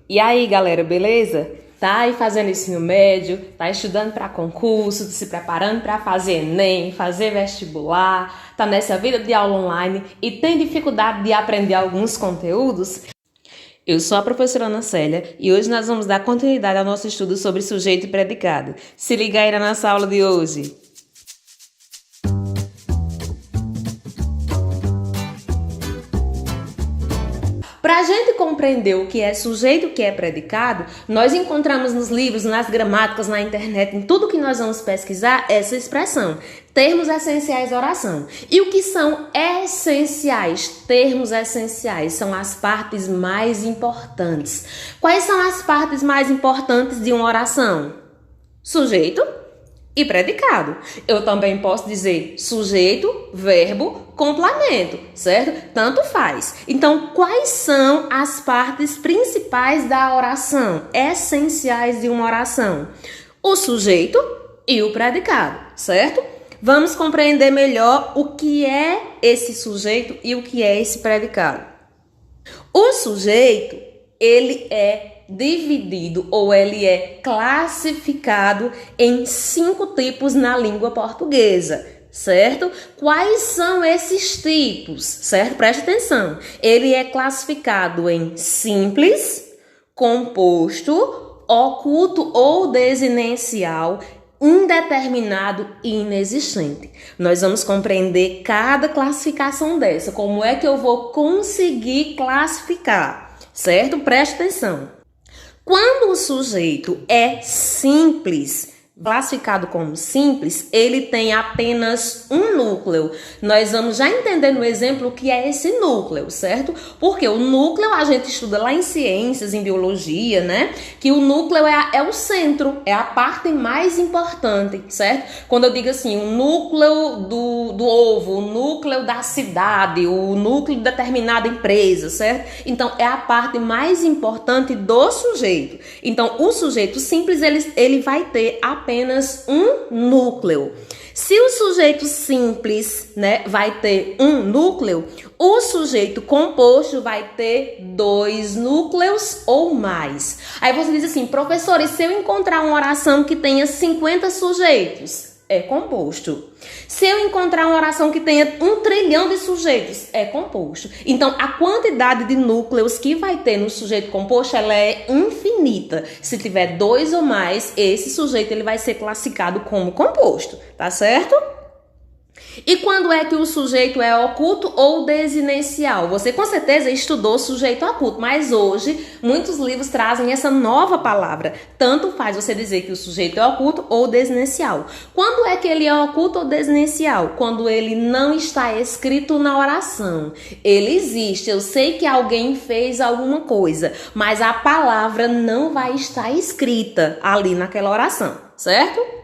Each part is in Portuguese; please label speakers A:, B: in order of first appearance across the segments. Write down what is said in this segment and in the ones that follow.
A: E aí, galera, beleza? Tá aí fazendo ensino médio, tá estudando para concurso, se preparando para fazer Enem, fazer vestibular, tá nessa vida de aula online e tem dificuldade de aprender alguns conteúdos? Eu sou a professora Ana Célia e hoje nós vamos dar continuidade ao nosso estudo sobre sujeito e predicado. Se liga aí na nossa aula de hoje. Para a gente compreender o que é sujeito e o que é predicado, nós encontramos nos livros, nas gramáticas, na internet, em tudo que nós vamos pesquisar, essa expressão. Termos essenciais da oração. E o que são essenciais? Termos essenciais são as partes mais importantes. Quais são as partes mais importantes de uma oração? Sujeito e predicado. Eu também posso dizer sujeito, verbo, complemento, certo? Tanto faz. Então, quais são as partes principais da oração, essenciais de uma oração? O sujeito e o predicado, certo? Vamos compreender melhor o que é esse sujeito e o que é esse predicado. O sujeito, ele é dividido ou ele é classificado em 5 tipos na língua portuguesa, certo? Quais são esses tipos, certo? Preste atenção. Ele é classificado em simples, composto, oculto ou desinencial, indeterminado e inexistente. Nós vamos compreender cada classificação dessa. Como é que eu vou conseguir classificar, certo? Preste atenção. Quando o sujeito é simples, classificado como simples, ele tem apenas um núcleo. Nós vamos já entender no exemplo o que é esse núcleo, certo? Porque o núcleo a gente estuda lá em ciências, em biologia, né? Que o núcleo é o centro, é a parte mais importante, certo? Quando eu digo assim, o núcleo do ovo, o núcleo da cidade, o núcleo de determinada empresa, certo? Então, é a parte mais importante do sujeito. Então, o sujeito simples, ele vai ter apenas um núcleo. Se o sujeito simples, né, vai ter um núcleo, o sujeito composto vai ter 2 núcleos ou mais. Aí você diz assim, professor, e se eu encontrar uma oração que tenha 50 sujeitos? É composto. Se eu encontrar uma oração que tenha 1 trilhão de sujeitos, é composto. Então, a quantidade de núcleos que vai ter no sujeito composto, ela é infinita. Se tiver 2 ou mais, esse sujeito ele vai ser classificado como composto, tá certo? E quando é que o sujeito é oculto ou desinencial? Você com certeza estudou sujeito oculto, mas hoje muitos livros trazem essa nova palavra. Tanto faz você dizer que o sujeito é oculto ou desinencial. Quando é que ele é oculto ou desinencial? Quando ele não está escrito na oração. Ele existe, eu sei que alguém fez alguma coisa, mas a palavra não vai estar escrita ali naquela oração, certo?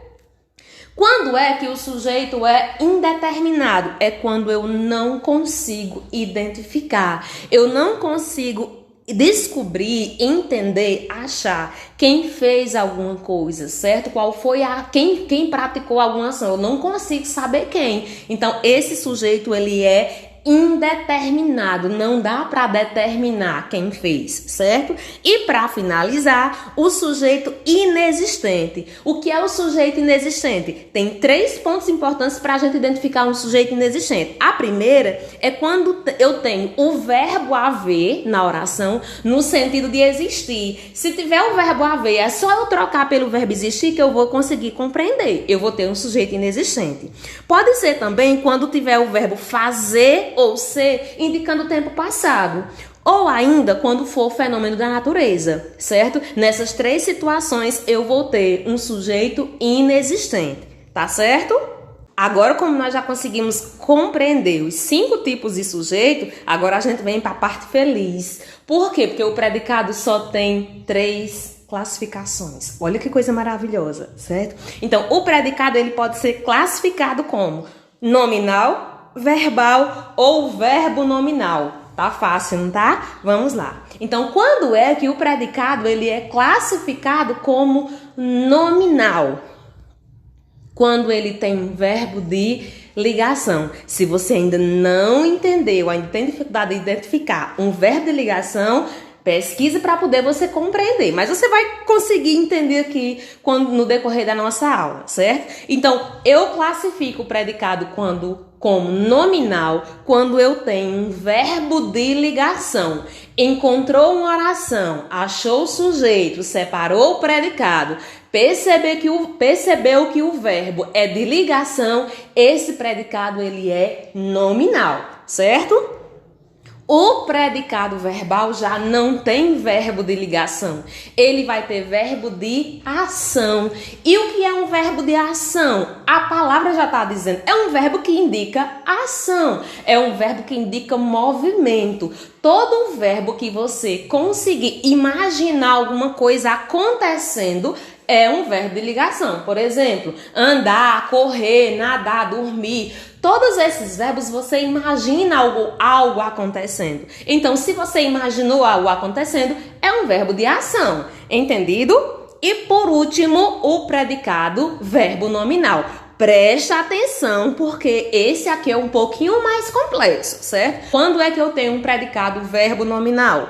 A: Quando é que o sujeito é indeterminado? É quando eu não consigo identificar, eu não consigo descobrir, entender, achar quem fez alguma coisa, certo? Qual foi quem praticou alguma ação? Eu não consigo saber quem. Então, esse sujeito, ele é indeterminado, não dá para determinar quem fez, certo? E para finalizar, o sujeito inexistente. O que é o sujeito inexistente? Tem 3 pontos importantes para a gente identificar um sujeito inexistente. A primeira é quando eu tenho o verbo haver na oração no sentido de existir. Se tiver o verbo haver, é só eu trocar pelo verbo existir que eu vou conseguir compreender. Eu vou ter um sujeito inexistente. Pode ser também quando tiver o verbo fazer ou ser, indicando o tempo passado. Ou ainda quando for fenômeno da natureza, certo? Nessas 3 situações eu vou ter um sujeito inexistente, tá certo? Agora, como nós já conseguimos compreender os 5 tipos de sujeito, agora a gente vem para a parte feliz. Por quê? Porque o predicado só tem 3 classificações. Olha que coisa maravilhosa, certo? Então, o predicado ele pode ser classificado como nominal, verbal ou verbo nominal. Tá fácil, não tá? Vamos lá. Então, quando é que o predicado ele é classificado como nominal? Quando ele tem verbo de ligação. Se você ainda não entendeu, ainda tem dificuldade de identificar um verbo de ligação, Pesquise para poder você compreender, mas você vai conseguir entender aqui no decorrer da nossa aula, certo? Então, eu classifico o predicado como nominal quando eu tenho um verbo de ligação. Encontrou uma oração, achou o sujeito, separou o predicado, percebeu que o verbo é de ligação, esse predicado ele é nominal, certo? O predicado verbal já não tem verbo de ligação, ele vai ter verbo de ação. E o que é um verbo de ação? A palavra já está dizendo, é um verbo que indica ação, é um verbo que indica movimento. Todo verbo que você conseguir imaginar alguma coisa acontecendo é um verbo de ligação. Por exemplo, andar, correr, nadar, dormir. Todos esses verbos você imagina algo acontecendo. Então, se você imaginou algo acontecendo, é um verbo de ação. Entendido? E por último, o predicado verbo nominal. Presta atenção, porque esse aqui é um pouquinho mais complexo, certo? Quando é que eu tenho um predicado verbo nominal?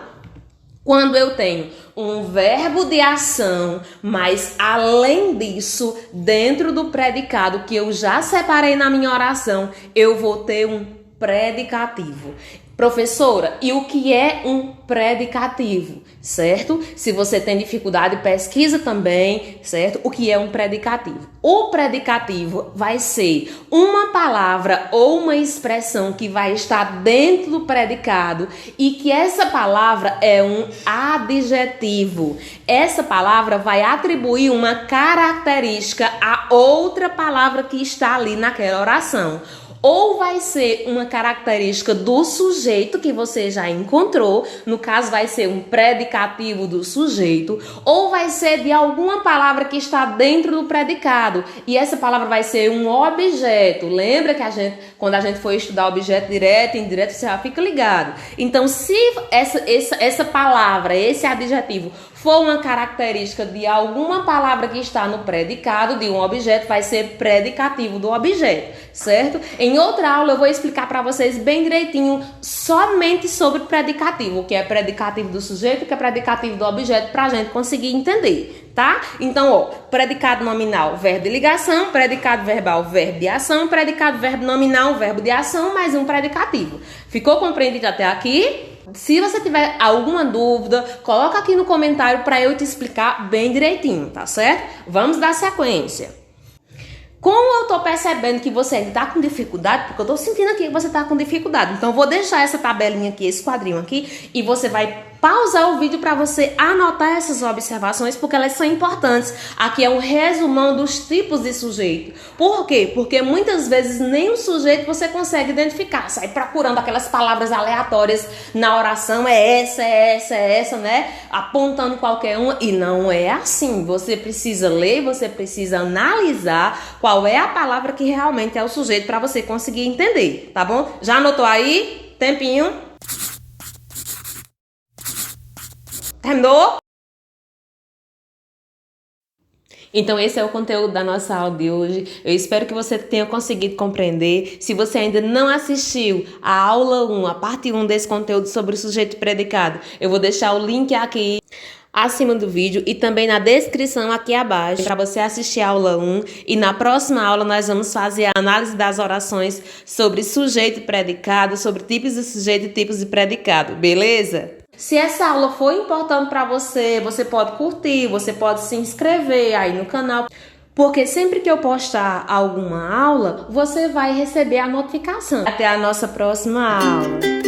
A: Quando eu tenho um verbo de ação, mas além disso, dentro do predicado que eu já separei na minha oração, eu vou ter um predicativo. Professora, e o que é um predicativo, certo? Se você tem dificuldade, pesquisa também, certo? O que é um predicativo? O predicativo vai ser uma palavra ou uma expressão que vai estar dentro do predicado e que essa palavra é um adjetivo. Essa palavra vai atribuir uma característica a outra palavra que está ali naquela oração. Ou vai ser uma característica do sujeito que você já encontrou, no caso vai ser um predicativo do sujeito, ou vai ser de alguma palavra que está dentro do predicado, e essa palavra vai ser um objeto. Lembra que quando a gente for estudar objeto direto e indireto, você já fica ligado. Então, se essa palavra, esse adjetivo, for uma característica de alguma palavra que está no predicado de um objeto, vai ser predicativo do objeto, certo? Em outra aula eu vou explicar para vocês bem direitinho somente sobre predicativo, o que é predicativo do sujeito, o que é predicativo do objeto, para a gente conseguir entender, tá? Então, ó, predicado nominal, verbo de ligação, predicado verbal, verbo de ação, predicado verbo nominal, verbo de ação, mais um predicativo. Ficou compreendido até aqui? Se você tiver alguma dúvida, coloca aqui no comentário para eu te explicar bem direitinho, tá certo? Vamos dar sequência. Como eu tô percebendo que você ainda tá com dificuldade, porque eu tô sentindo aqui que você tá com dificuldade, então eu vou deixar essa tabelinha aqui, esse quadrinho aqui, e você vai pausar o vídeo para você anotar essas observações, porque elas são importantes. Aqui é um resumão dos tipos de sujeito. Por quê? Porque muitas vezes nem o sujeito você consegue identificar. Sai procurando aquelas palavras aleatórias na oração, é essa, né? Apontando qualquer uma. E não é assim. Você precisa ler, você precisa analisar qual é a palavra que realmente é o sujeito para você conseguir entender, tá bom? Já anotou aí? Tempinho. Terminou? Então esse é o conteúdo da nossa aula de hoje. Eu espero que você tenha conseguido compreender. Se você ainda não assistiu a aula 1, a parte 1 desse conteúdo sobre o sujeito e predicado, eu vou deixar o link aqui acima do vídeo e também na descrição aqui abaixo para você assistir a aula 1. E na próxima aula nós vamos fazer a análise das orações sobre sujeito e predicado, sobre tipos de sujeito e tipos de predicado, beleza? Se essa aula foi importante para você, você pode curtir, você pode se inscrever aí no canal, porque sempre que eu postar alguma aula, você vai receber a notificação. Até a nossa próxima aula.